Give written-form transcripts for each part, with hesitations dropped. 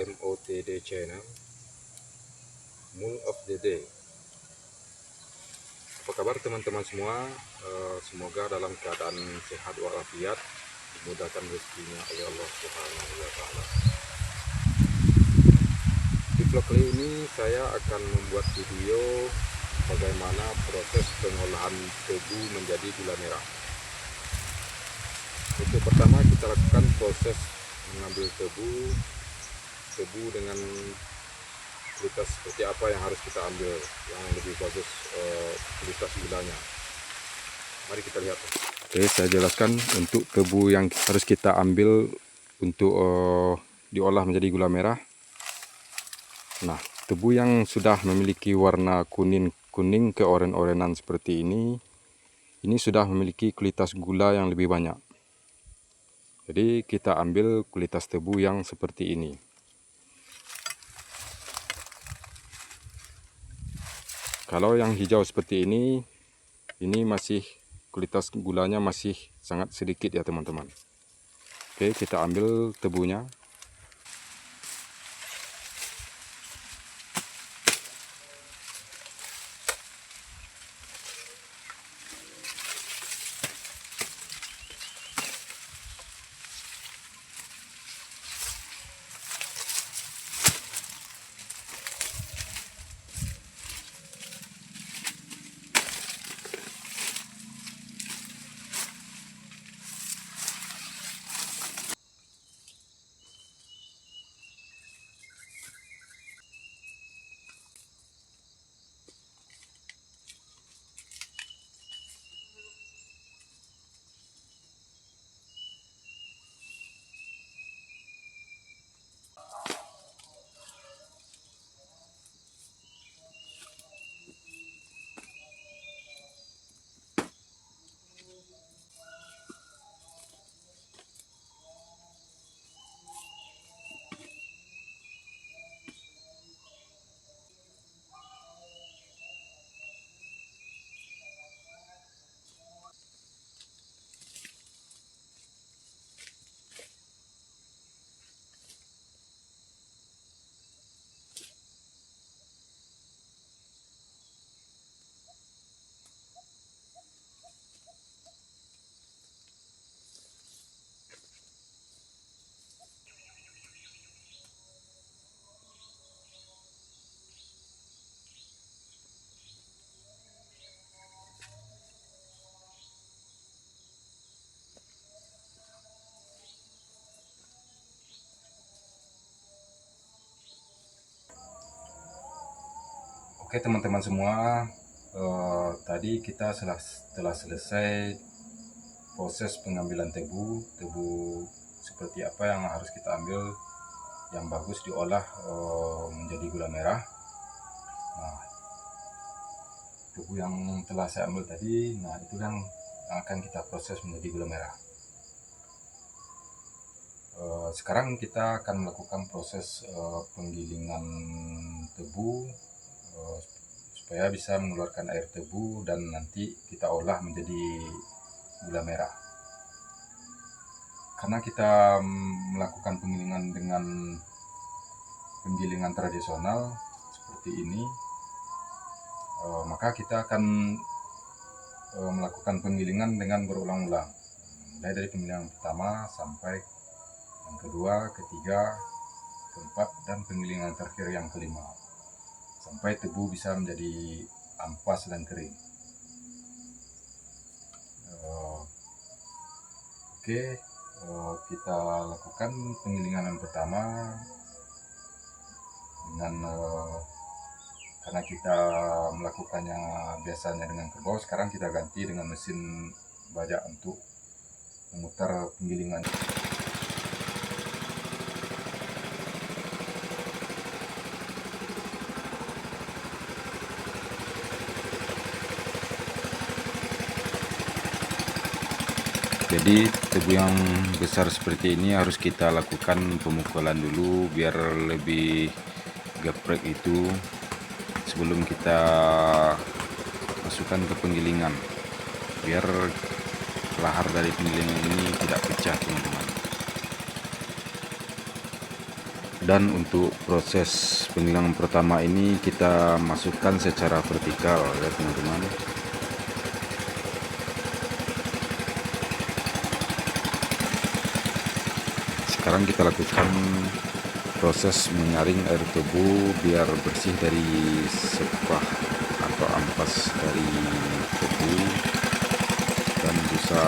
MOTD channel, Moon of the Day. Apa kabar teman-teman semua? Semoga dalam keadaan sehat walafiat, dimudahkan rezekinya oleh Allah Subhanahu wa Ta'ala. Di vlog kali ini saya akan membuat video bagaimana proses pengolahan tebu menjadi gula merah. Untuk pertama kita lakukan proses mengambil tebu dengan kualitas seperti apa yang harus kita ambil yang lebih bagus kualitas gulanya. Mari kita lihat. Oke, saya jelaskan untuk tebu yang harus kita ambil untuk diolah menjadi gula merah. Nah, tebu yang sudah memiliki warna kuning ke oren-orenan seperti ini sudah memiliki kualitas gula yang lebih banyak. Jadi kita ambil kualitas tebu yang seperti ini. Kalau yang hijau seperti ini masih kualitas gulanya masih sangat sedikit ya teman-teman. Oke, kita ambil tebunya. Oke teman-teman semua, tadi kita telah selesai proses pengambilan tebu seperti apa yang harus kita ambil yang bagus diolah menjadi gula merah. Nah, tebu yang telah saya ambil tadi, nah itu yang akan kita proses menjadi gula merah. Sekarang kita akan melakukan proses penggilingan tebu supaya bisa mengeluarkan air tebu dan nanti kita olah menjadi gula merah. Karena kita melakukan penggilingan dengan penggilingan tradisional seperti ini, maka kita akan melakukan penggilingan dengan berulang-ulang, mulai dari penggilingan pertama sampai yang kedua, ketiga, keempat, dan penggilingan terakhir yang kelima, sampai tebu bisa menjadi ampas dan kering. Oke, kita lakukan penggilingan yang pertama dengan karena kita melakukannya biasanya dengan kerbau, sekarang kita ganti dengan mesin bajak untuk memutar penggilingan. Jadi tebu yang besar seperti ini harus kita lakukan pemukulan dulu biar lebih geprek itu sebelum kita masukkan ke penggilingan, biar lahar dari penggilingan ini tidak pecah teman-teman. Dan untuk proses penggilingan pertama ini kita masukkan secara vertikal ya teman-teman. Sekarang kita lakukan proses menyaring air tebu biar bersih dari sepah atau ampas dari tebu dan busa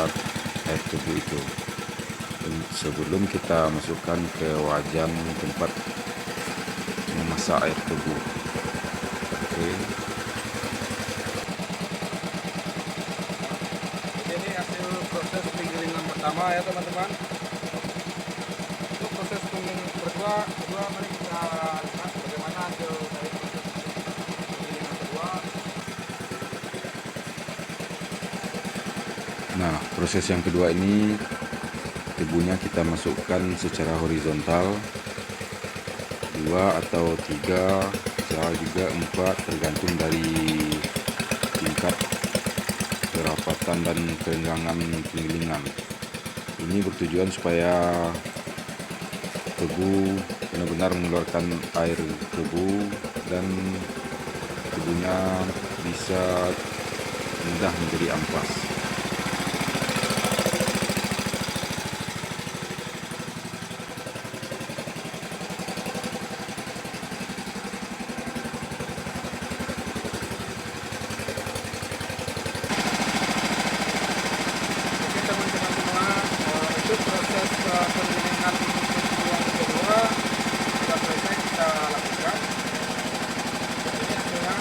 air tebu itu. Sebelum kita masukkan ke wajan tempat memasak air tebu. Oke. Ini hasil proses penggilingan pertama ya teman-teman. Untuk proses penggilingan kedua mari kita lihat bagaimana hasil dari proses penggilingan kedua. Nah, proses yang kedua ini tebunya kita masukkan secara horizontal 2 atau 3, bisa juga 4, tergantung dari tingkat kerapatan dan kerenggangan penggilingan. Ini bertujuan supaya tebu benar-benar mengeluarkan air tebu dan tebunya bisa mudah menjadi ampas. Proses penggilingan yang kedua sudah selesai kita lakukan. Ini hasilnya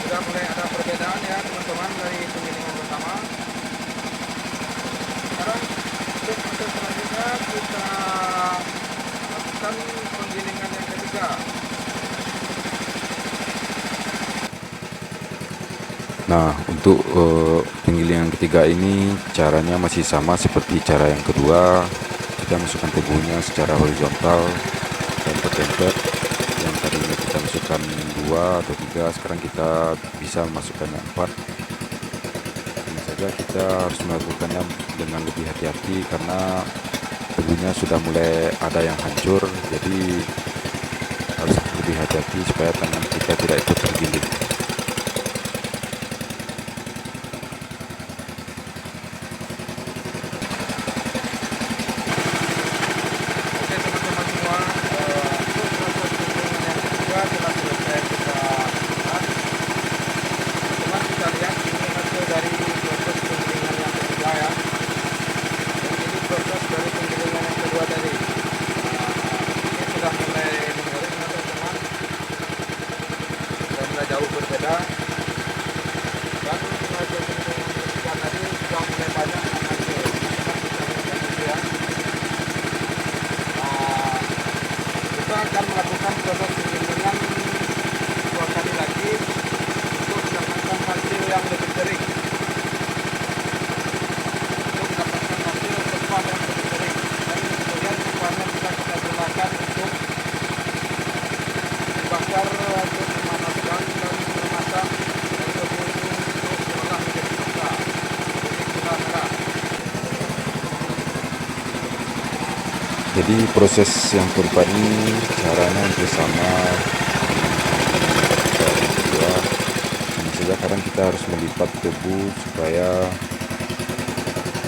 sudah mulai ada perbedaan ya teman-teman dari penggilingan pertama. Sekarang untuk proses selanjutnya kita lakukan penggilingan yang ketiga. Nah, untuk penggilingan ketiga ini caranya masih sama seperti cara yang kedua. Kita masukkan tebunya secara horizontal dan bertemper. Yang tadinya kita masukkan 2 atau 3, sekarang kita bisa masukkan yang 4. Tentu saja kita harus melakukannya dengan lebih hati-hati karena tebunya sudah mulai ada yang hancur. Jadi harus lebih hati-hati supaya tangan kita tidak ikut tergiling. Jauh berbeda dan hasil penggilingan tadi sudah mulai banyak yang hancur. Kita akan melakukan proses penggilingan 2 kali lagi untuk mendapatkan hasil yang lebih kering, sepah yang lebih kering, dan kemudian sepahnya bisa kita gunakan untuk dibakar untuk memanaskan dan memasak air tebu itu untuk diolah menjadi busa gula merah. Jadi proses yang keempat ini caranya hampir sama dengan yang kedua. Hanya saja sekarang kita harus melipat tebu supaya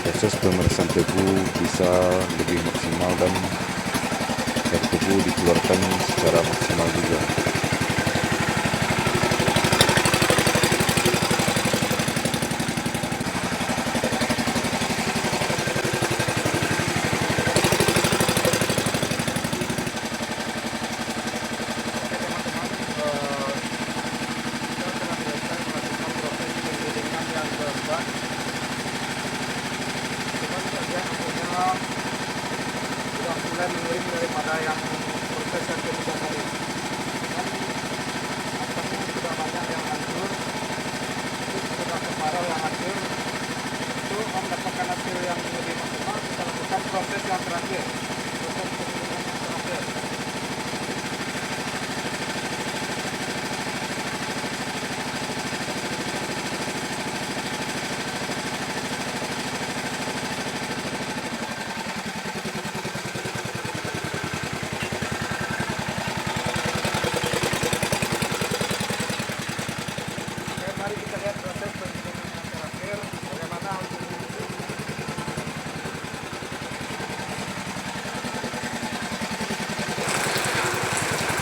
proses pemerasan tebu bisa lebih maksimal dan air tebu dikeluarkan secara maksimal juga. Sudah mulai menurun daripada yang proses yang kedua tadi. Ampasnya sudah banyak yang hancur, itu sudah kemarau yang hancur. Untuk mendapatkan hasil yang lebih maksimal, kita lakukan proses yang terakhir, proses penggilingan yang terakhir.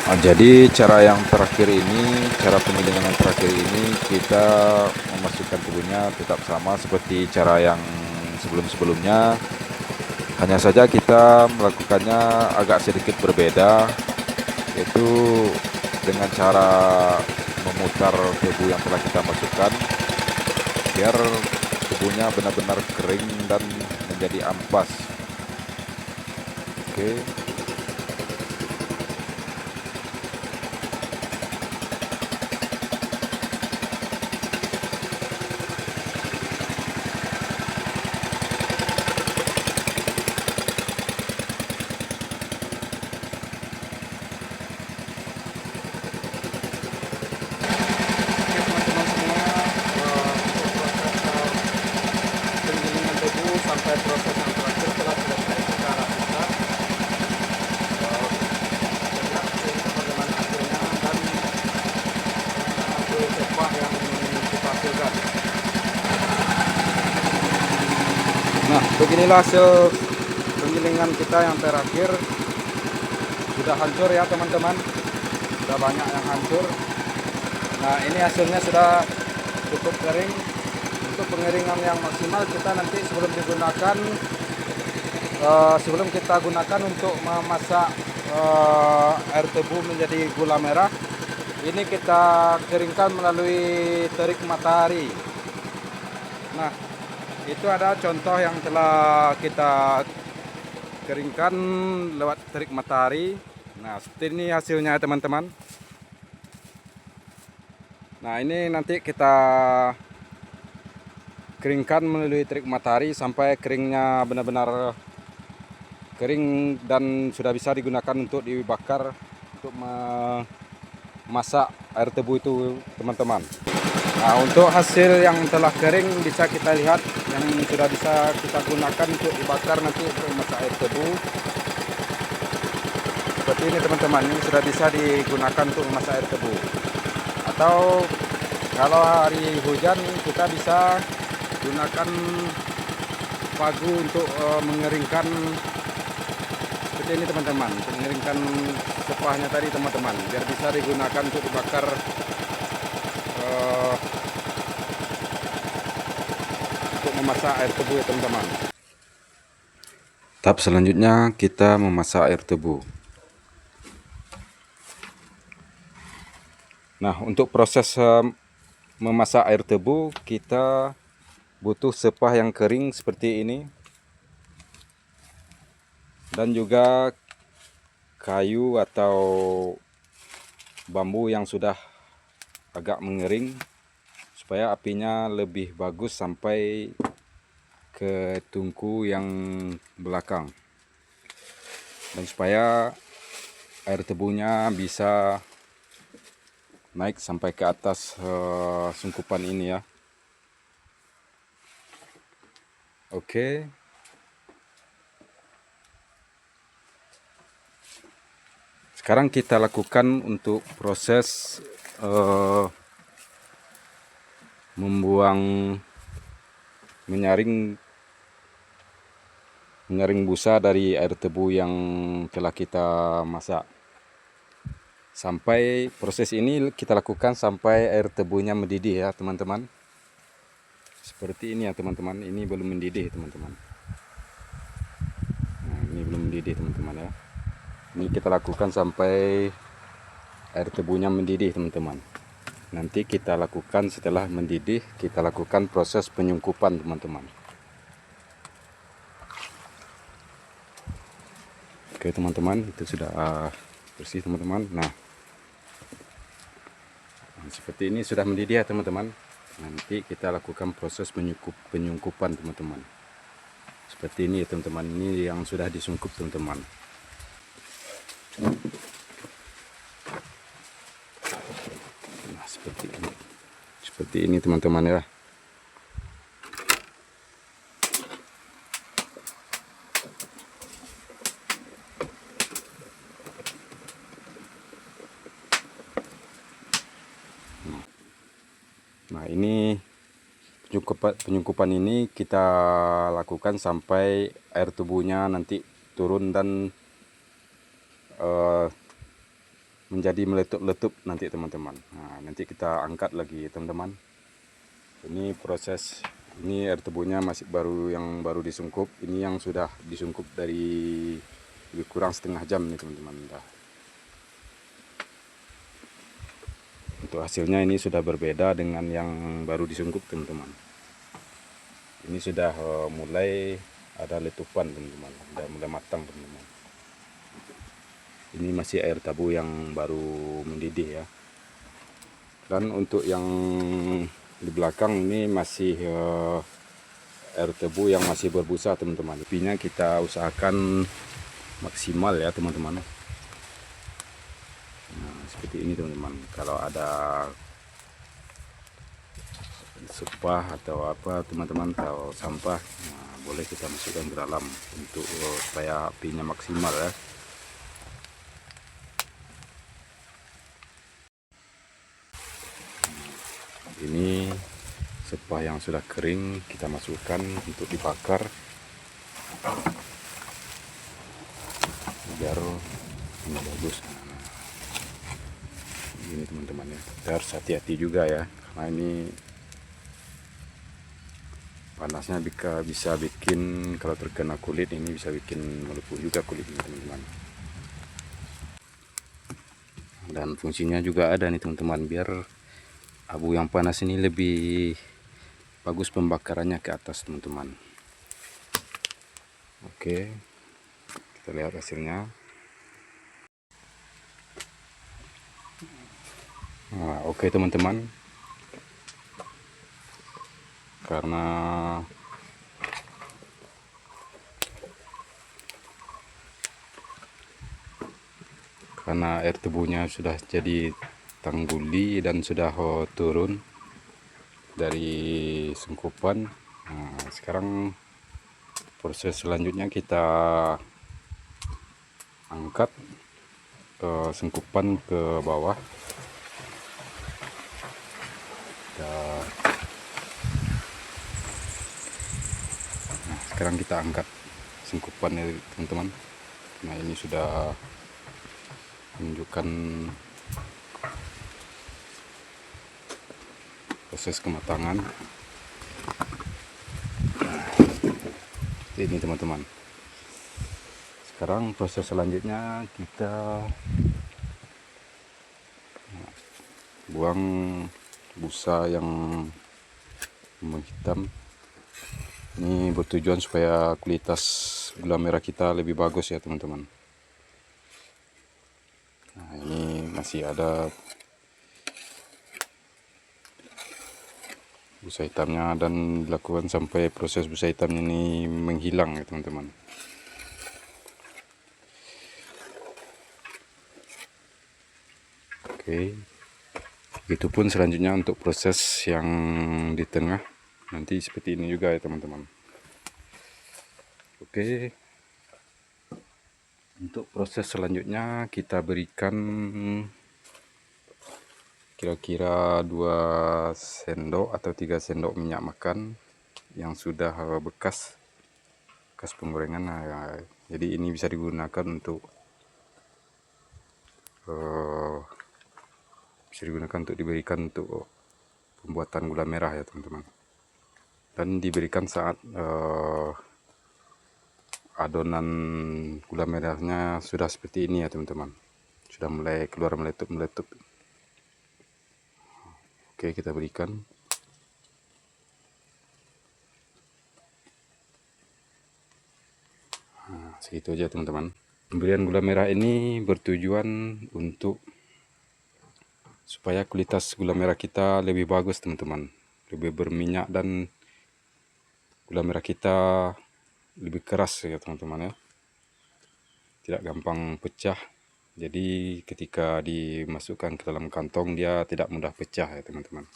Jadi cara yang terakhir ini, cara penggilingan yang terakhir ini kita memasukkan tebunya tetap sama seperti cara yang sebelum-sebelumnya. Hanya saja kita melakukannya agak sedikit berbeda, yaitu dengan cara memutar tebu yang telah kita masukkan biar tebunya benar-benar kering dan menjadi ampas. Oke. Sampai proses yang terakhir telah selesai kita lakukan, sehingga bagaimana hasilnya dan hasil sepah yang kita hasilkan. Nah, beginilah hasil penggilingan kita yang terakhir. Sudah hancur ya teman-teman, sudah banyak yang hancur. Nah, ini hasilnya sudah cukup kering. Untuk pengeringan yang maksimal kita nanti sebelum digunakan, sebelum kita gunakan untuk memasak air tebu menjadi gula merah, ini kita keringkan melalui terik matahari. Nah, itu ada contoh yang telah kita keringkan lewat terik matahari. Nah, seperti ini hasilnya teman-teman. Nah, ini nanti kita keringkan melalui terik matahari sampai keringnya benar-benar kering dan sudah bisa digunakan untuk dibakar untuk memasak air tebu itu teman-teman. Nah, untuk hasil yang telah kering bisa kita lihat yang sudah bisa kita gunakan untuk dibakar nanti untuk memasak air tebu. Seperti ini teman-teman, ini sudah bisa digunakan untuk memasak air tebu. Atau kalau hari hujan kita bisa gunakan pagu untuk mengeringkan seperti ini teman-teman, untuk mengeringkan sepahnya tadi teman-teman, biar bisa digunakan untuk dibakar untuk memasak air tebu ya teman-teman. Tahap selanjutnya kita memasak air tebu. Nah, untuk proses memasak air tebu kita butuh sepah yang kering seperti ini, dan juga kayu atau bambu yang sudah agak mengering supaya apinya lebih bagus sampai ke tungku yang belakang, dan supaya air tebunya bisa naik sampai ke atas sungkupan ini ya. Oke. Sekarang kita lakukan untuk proses menyaring busa dari air tebu yang telah kita masak. Sampai proses ini kita lakukan sampai air tebunya mendidih ya teman-teman. Seperti ini ya teman-teman, ini belum mendidih teman-teman. Nah, ini belum mendidih teman-teman ya. Ini kita lakukan sampai air tebunya mendidih teman-teman. Nanti kita lakukan setelah mendidih, kita lakukan proses penyungkupan teman-teman. Oke teman-teman, itu sudah bersih teman-teman. Nah, seperti ini sudah mendidih ya teman-teman. Nanti kita lakukan proses penyungkupan teman-teman. Seperti ini ya teman-teman, ini yang sudah disungkup teman-teman. Nah, seperti ini teman-teman ya. Nah, ini penyungkupan ini kita lakukan sampai air tubuhnya nanti turun dan menjadi meletup-letup nanti teman-teman. Nah, nanti kita angkat lagi teman-teman. Ini proses, ini air tebunya masih baru disungkup. Ini yang sudah disungkup dari lebih kurang setengah jam nih teman-teman. Untuk hasilnya ini sudah berbeda dengan yang baru disungkup teman-teman. Ini sudah mulai ada letupan teman-teman, sudah mulai matang teman-teman. Ini masih air tabu yang baru mendidih ya. Dan untuk yang di belakang ini masih air tebu yang masih berbusa teman-teman. Apinya kita usahakan maksimal ya teman-teman. Nah, seperti ini teman-teman. Kalau ada sepah atau apa teman-teman, atau sampah, nah, boleh kita masukkan ke dalam untuk supaya apinya maksimal ya. Ini sepah yang sudah kering kita masukkan untuk dibakar biar ini bagus. Nah, ini teman-teman ya, kita harus hati-hati juga ya, karena ini panasnya bisa bikin, kalau terkena kulit ini bisa bikin melepuh juga kulitnya teman-teman. Dan fungsinya juga ada nih teman-teman, biar abu yang panas ini lebih bagus pembakarannya ke atas teman-teman. Oke, kita lihat hasilnya. Nah, oke teman-teman, karena air tebunya sudah jadi tangguli dan sudah turun dari sungkupan. Nah, sekarang proses selanjutnya kita angkat sungkupan ke bawah. Nah, sekarang kita angkat sungkupannya teman-teman. Nah, ini sudah menunjukkan proses kematangan. Ini teman-teman. Sekarang proses selanjutnya kita buang busa yang menghitam. Ini bertujuan supaya kualitas gula merah kita lebih bagus ya teman-teman. Nah, ini masih ada busa hitamnya, dan dilakukan sampai proses busa hitamnya ini menghilang ya teman-teman. Oke, begitupun selanjutnya untuk proses yang di tengah, nanti seperti ini juga ya teman-teman. Oke, untuk proses selanjutnya kita berikan kira-kira 2 sendok atau 3 sendok minyak makan yang sudah bekas penggorengan. Nah, ya, jadi ini bisa digunakan untuk diberikan untuk pembuatan gula merah ya teman-teman, dan diberikan saat adonan gula merahnya sudah seperti ini ya teman-teman, sudah mulai keluar meletup. Oke, kita berikan. Nah, segitu aja teman-teman. Pemberian gula merah ini bertujuan untuk supaya kualitas gula merah kita lebih bagus teman-teman, lebih berminyak, dan gula merah kita lebih keras ya teman-teman ya, tidak gampang pecah. Jadi ketika dimasukkan ke dalam kantong dia tidak mudah pecah ya teman-teman.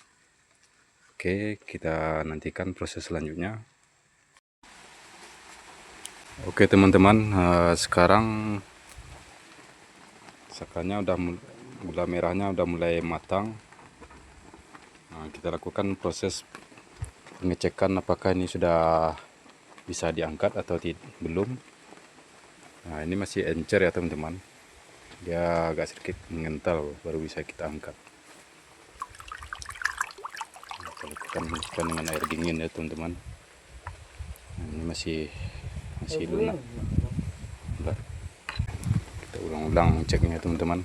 Oke, kita nantikan proses selanjutnya. Oke teman-teman, sekarang misalkannya gula merahnya udah mulai matang. Nah, kita lakukan proses pengecekan apakah ini sudah bisa diangkat atau belum. Nah, ini masih encer ya teman-teman. dia agak sedikit mengental baru bisa kita angkat. Kita lakukan dengan air dingin ya teman-teman. Ini masih lunak. Kita ulang-ulang ceknya teman-teman.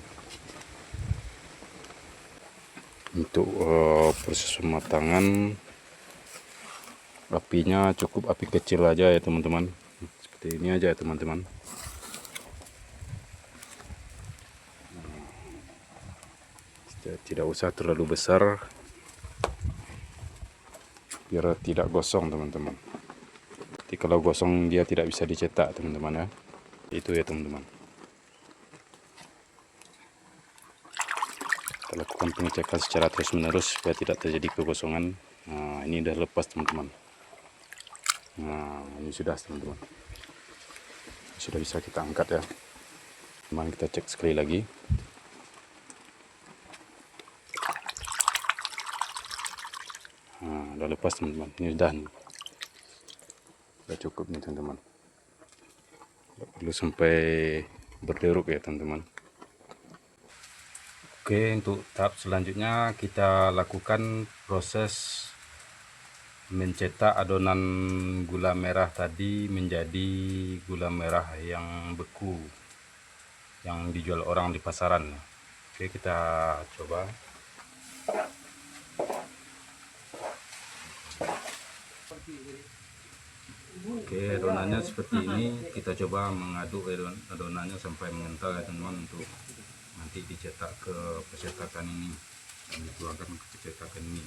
Untuk proses pematangan, apinya cukup api kecil aja ya teman-teman, seperti ini aja ya teman-teman. Tidak usah terlalu besar biar tidak gosong teman-teman. Jadi kalau gosong dia tidak bisa dicetak teman-teman ya. Itu ya teman-teman. Kita lakukan pengecekan secara terus-menerus supaya tidak terjadi kegosongan. Nah, ini udah lepas teman-teman. Nah, ini sudah teman-teman. Sudah bisa kita angkat ya. Teman, kita cek sekali lagi. Nah, udah lepas teman-teman. Ini udah cukup nih teman-teman. Tidak perlu sampai berderuk ya teman-teman. Oke, untuk tahap selanjutnya kita lakukan proses mencetak adonan gula merah tadi menjadi gula merah yang beku yang dijual orang di pasaran. Oke, kita coba. Oke, adonannya seperti ini. Kita coba mengaduk adonannya sampai mengental ya teman-teman, untuk nanti dicetak ke percetakan ini dan dikeluarkan ke percetakan ini.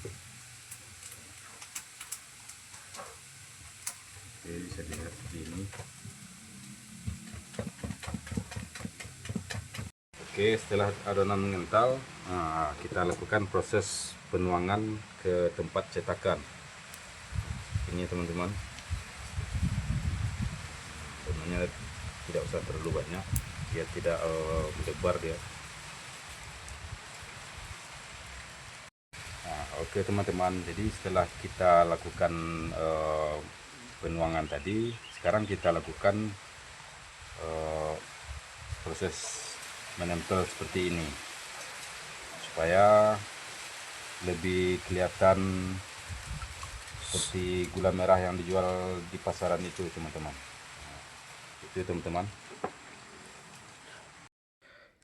Oke, bisa dilihat seperti ini. Oke, setelah adonan mengental, kita lakukan proses penuangan ke tempat cetakan. Ini teman-teman, adonannya tidak usah terlalu banyak biar tidak melebar dia. Oke teman-teman, jadi setelah kita lakukan penuangan tadi, sekarang kita lakukan proses menempel seperti ini supaya lebih kelihatan seperti gula merah yang dijual di pasaran itu teman-teman. Itu teman-teman.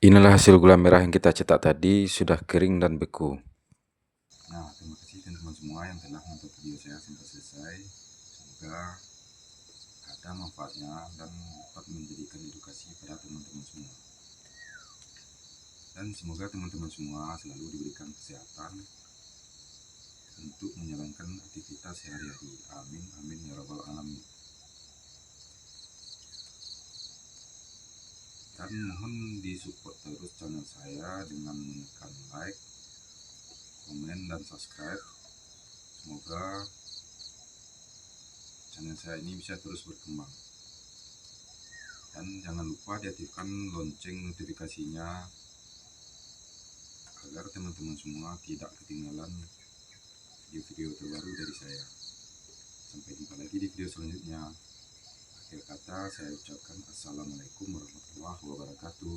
Inilah hasil gula merah yang kita cetak tadi, sudah kering dan beku. Nah, terima kasih teman-teman semua yang telah menonton video saya sampai selesai. Semoga ada manfaatnya dan dapat menjadikan edukasi pada teman-teman semua. Dan semoga teman-teman semua selalu diberikan kesehatan untuk menjalankan aktivitas sehari-hari. Amin, amin ya rabbal alamin. Dan mohon disupport terus channel saya dengan menekan like, komen, dan subscribe. Semoga channel saya ini bisa terus berkembang. Dan jangan lupa diaktifkan lonceng notifikasinya agar teman-teman semua tidak ketinggalan video-video terbaru dari saya. Sampai jumpa lagi di video selanjutnya. Akhir kata saya ucapkan assalamualaikum warahmatullahi wabarakatuh.